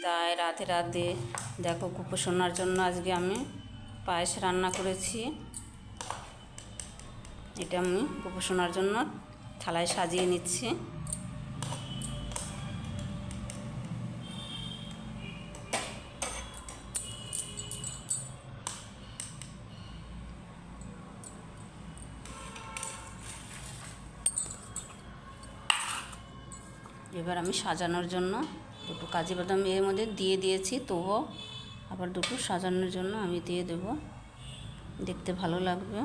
নিতাই, রাধে রাধে। দেখো গোপসোনার জন্য আজকে আমি পায়েস রান্না করেছি। এটা আমি গোপসোনার জন্য থালায় সাজিয়ে নিচ্ছি। এবার আমি সাজানোর জন্য দুটো কাজু বাদাম এর মধ্যে দিয়ে দিয়েছি, তবুও আবার দুটো সাজানোর জন্য আমি দিয়ে দেব, দেখতে ভালো লাগবে।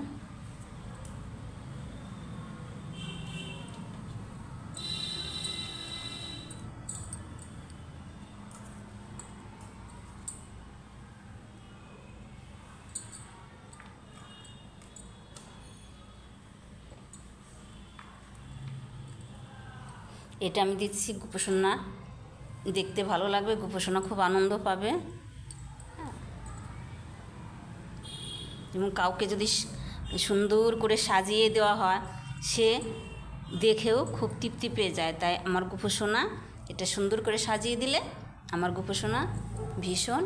এটা আমি দিচ্ছি গোপসোনা, দেখতে ভালো লাগবে, গোপসোনা খুব আনন্দ পাবে। যেমন কাউকে যদি সুন্দর করে সাজিয়ে দেওয়া হয়, সে দেখেও খুব তৃপ্তি পেয়ে যায়। তাই আমার গোপসোনা এটা সুন্দর করে সাজিয়ে দিলে আমার গোপসোনা ভীষণ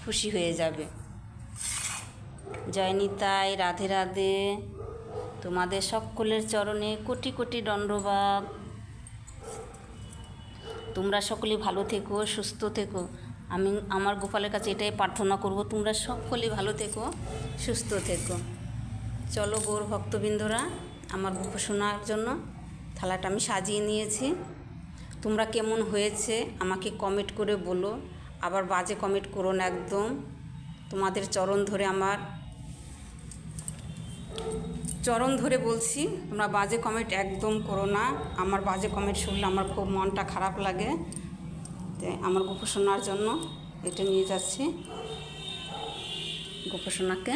খুশি হয়ে যাবে। জয় নিতাই, রাধে রাধে। তোমাদের সকলের চরণে কোটি কোটি দণ্ডবাদ। তোমরা সকলে ভালো থেকো, সুস্থ থেকো। আমি আমার গোপালের কাছে এটাই প্রার্থনা করব, তোমরা সকলে ভালো থেকো, সুস্থ থেকো। চলো গৌর ভক্তবৃন্দরা, আমার গোপসোনার জন্য থালাটা আমি সাজিয়ে নিয়েছি। তোমরা কেমন হয়েছে আমাকে কমেন্ট করে বলো, আবার বাজে কমেন্ট করো না একদম। তোমাদের চরণ ধরে বলছি, তোমরা বাজে কমেন্ট একদম করো না। আমার বাজে কমেন্ট শুনলে আমার খুব মনটা খারাপ লাগে। তাই আমার গোপসোনার জন্য এটা নিয়ে যাচ্ছি। গোপসোনাকে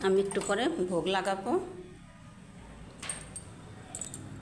আমি একটু পরে ভোগ লাগাবো।